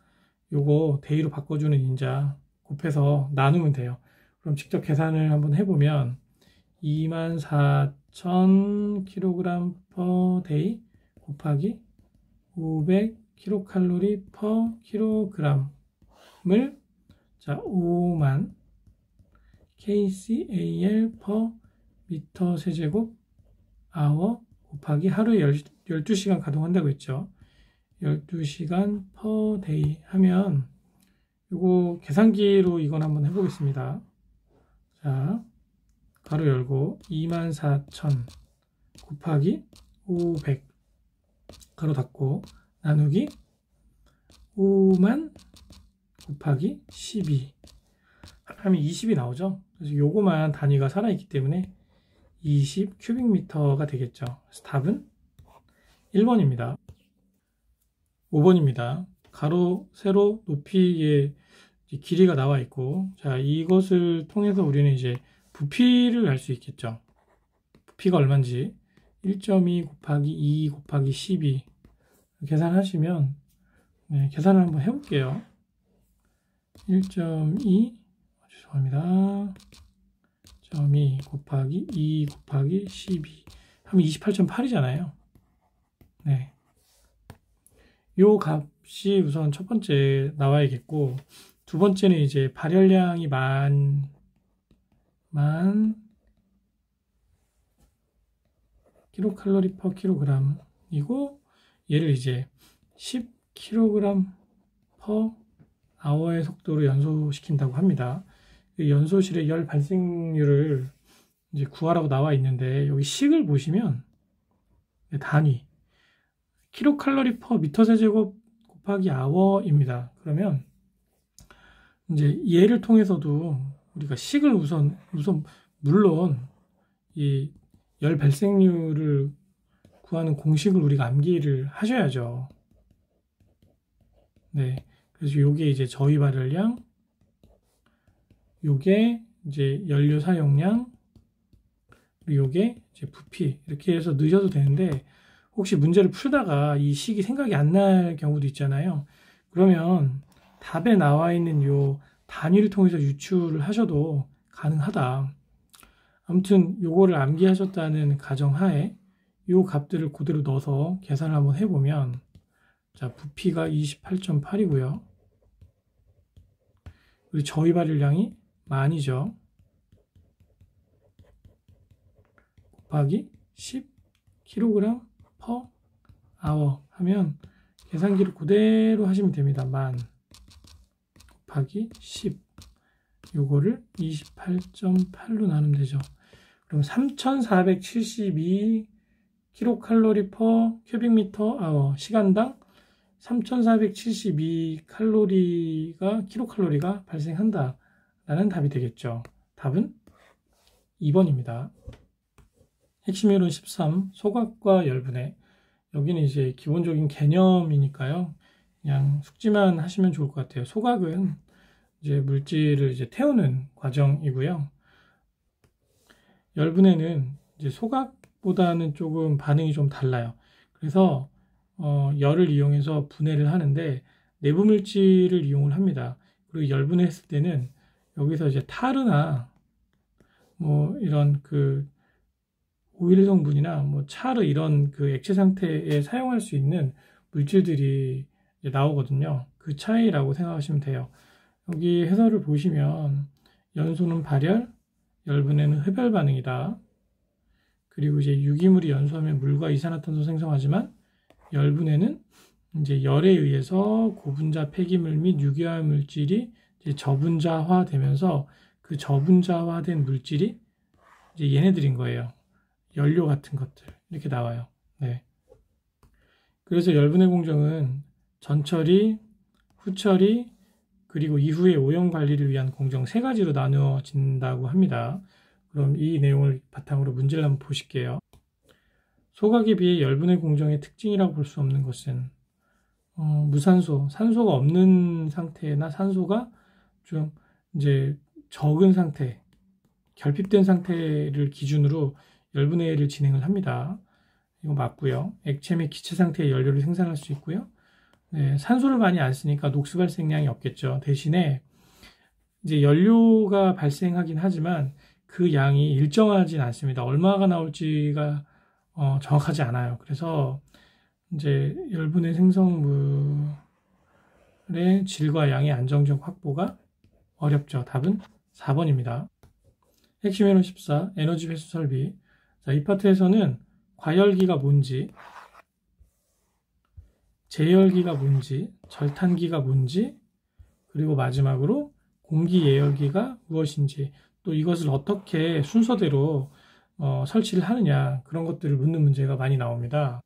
요거 데이로 바꿔주는 인자 곱해서 나누면 돼요. 그럼 직접 계산을 한번 해보면 24,000 kg per day 곱하기 500 kcal per kg을 자 5만 kcal per 미터 세제곱 hour 곱하기 하루에 12시간 가동한다고 했죠. 12시간 per day 하면 요거 계산기로 이건 한번 해보겠습니다. 자, 가로 열고 24,000 곱하기 500 가로 닫고 나누기 5만 곱하기 12 하면 20이 나오죠. 그래서 요거만 단위가 살아있기 때문에 20 큐빅미터가 되겠죠. 그래서 답은 1번입니다. 5번입니다. 가로, 세로, 높이의 길이가 나와 있고, 자, 이것을 통해서 우리는 이제 부피를 알 수 있겠죠. 부피가 얼마인지 1.2 곱하기 2 곱하기 12 계산하시면, 네, 계산을 한번 해볼게요. 1.2 죄송합니다. 1.2 곱하기 2 곱하기 12 하면 28.8이잖아요. 네. 요 값이 우선 첫 번째 나와야겠고, 두 번째는 이제 발열량이 만 킬로칼로리 퍼 킬로그램이고, 얘를 이제 10kg 퍼 아워의 속도로 연소시킨다고 합니다. 연소실의 열 발생률을 이제 구하라고 나와 있는데, 여기 식을 보시면 단위 킬로칼로리 퍼 미터 세제곱 곱하기 아워입니다. 그러면 이제 얘를 통해서도 우리가 식을 우선 물론 이 열 발생률을 구하는 공식을 우리가 암기를 하셔야죠. 네. 그래서 요게 이제 저희 발열량, 요게 이제 연료 사용량, 그리고 요게 이제 부피, 이렇게 해서 넣으셔도 되는데, 혹시 문제를 풀다가 이 식이 생각이 안 날 경우도 있잖아요. 그러면 답에 나와 있는 요 단위를 통해서 유출을 하셔도 가능하다. 아무튼 요거를 암기하셨다는 가정하에 요 값들을 그대로 넣어서 계산을 한번 해보면, 자, 부피가 28.8이고요. 그리고 저희 발열량이 10,000이죠. 곱하기 10kg per hour 하면 계산기를 그대로 하시면 됩니다. 10,000 곱하기 10, 요거를 28.8로 나누면 되죠. 그럼 3,472 kcal per cubic hour, 시간당 3,472 킬로칼로리가 발생한다 라는 답이 되겠죠. 답은 2번입니다. 핵심 이론 13, 소각과 열분해. 여기는 이제 기본적인 개념이니까요. 그냥 숙지만 하시면 좋을 것 같아요. 소각은 이제 물질을 이제 태우는 과정이고요. 열분해는 이제 소각보다는 조금 반응이 좀 달라요. 그래서 열을 이용해서 분해를 하는데 내부 물질을 이용을 합니다. 그리고 열분해했을 때는 여기서 이제 타르나 뭐 이런 그 오일 성분이나 뭐 차르 이런 그 액체 상태에 사용할 수 있는 물질들이 이제 나오거든요. 그 차이라고 생각하시면 돼요. 여기 해설을 보시면 연소는 발열, 열분해는 흡열 반응이다. 그리고 이제 유기물이 연소하면 물과 이산화탄소 생성하지만 열분해는 이제 열에 의해서 고분자 폐기물 및 유기화 물질이 이제 저분자화되면서 그 저분자화된 물질이 이제 얘네들인 거예요. 연료 같은 것들 이렇게 나와요. 네. 그래서 열분해 공정은 전처리, 후처리, 그리고 이후의 오염 관리를 위한 공정 세 가지로 나누어진다고 합니다. 그럼 이 내용을 바탕으로 문제를 한번 보실게요. 소각에 비해 열분해 공정의 특징이라고 볼 수 없는 것은 무산소, 산소가 없는 상태나 산소가 좀 이제 적은 상태, 결핍된 상태를 기준으로 열분해를 진행을 합니다. 이거 맞고요. 액체 및 기체 상태의 연료를 생산할 수 있고요. 네, 산소를 많이 안 쓰니까 녹수 발생량이 없겠죠. 대신에 이제 연료가 발생하긴 하지만 그 양이 일정하진 않습니다. 얼마가 나올지가 정확하지 않아요. 그래서 이제 열분해 생성물의 질과 양의 안정적 확보가 어렵죠. 답은 4번입니다. 핵심 이론 14, 에너지 회수 설비. 자, 이 파트에서는 과열기가 뭔지, 제열기가 뭔지, 절탄기가 뭔지, 그리고 마지막으로 공기 예열기가 무엇인지, 또 이것을 어떻게 순서대로 설치를 하느냐, 그런 것들을 묻는 문제가 많이 나옵니다.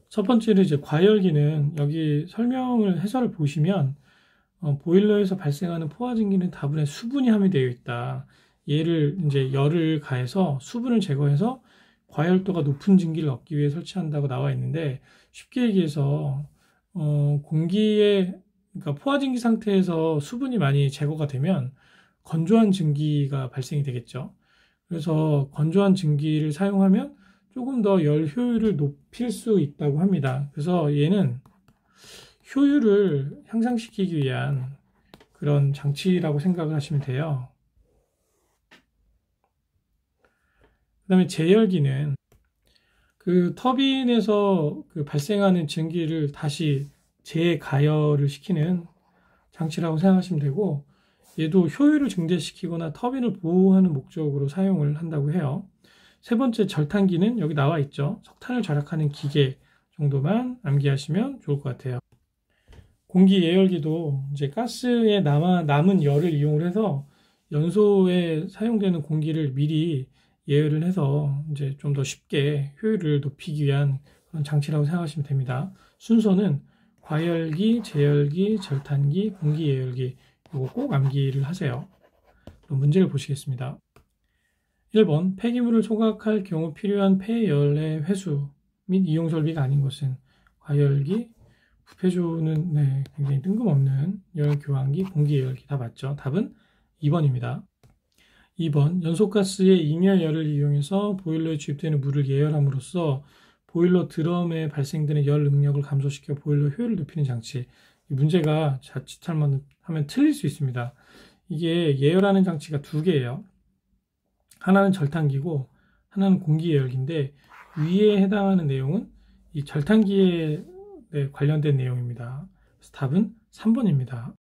첫 번째로 이제 과열기는 여기 설명을 해설을 보시면 보일러에서 발생하는 포화증기는 다분히 수분이 함유되어 있다. 얘를 이제 열을 가해서 수분을 제거해서 과열도가 높은 증기를 얻기 위해 설치한다고 나와 있는데, 쉽게 얘기해서 공기에, 그러니까 포화증기 상태에서 수분이 많이 제거가 되면 건조한 증기가 발생이 되겠죠. 그래서 건조한 증기를 사용하면 조금 더 열 효율을 높일 수 있다고 합니다. 그래서 얘는 효율을 향상시키기 위한 그런 장치라고 생각을 하시면 돼요. 그 다음에 제열기는 그 터빈에서 그 발생하는 증기를 다시 재가열을 시키는 장치라고 생각하시면 되고, 얘도 효율을 증대시키거나 터빈을 보호하는 목적으로 사용을 한다고 해요. 세 번째 절탄기는 여기 나와 있죠. 석탄을 절약하는 기계 정도만 암기하시면 좋을 것 같아요. 공기 예열기도 이제 가스에 남은 열을 이용을 해서 연소에 사용되는 공기를 미리 예열을 해서 이제 좀 더 쉽게 효율을 높이기 위한 그런 장치라고 생각하시면 됩니다. 순서는 과열기, 제열기, 절탄기, 공기 예열기, 이거 꼭 암기를 하세요. 그럼 문제를 보시겠습니다. 1번, 폐기물을 소각할 경우 필요한 폐열의 회수 및 이용 설비가 아닌 것은 과열기, 부폐조는 굉장히 뜬금없는 열 교환기, 공기 예열기 다 맞죠? 답은 2번입니다. 2번, 연소가스의 잉여열을 이용해서 보일러에 주입되는 물을 예열함으로써 보일러 드럼에 발생되는 열 응력을 감소시켜 보일러 효율을 높이는 장치. 이 문제가 자칫하면 틀릴 수 있습니다. 이게 예열하는 장치가 두 개예요. 하나는 절탄기고 하나는 공기 예열기인데 위에 해당하는 내용은 이 절탄기에 관련된 내용입니다. 그래서 답은 3번입니다.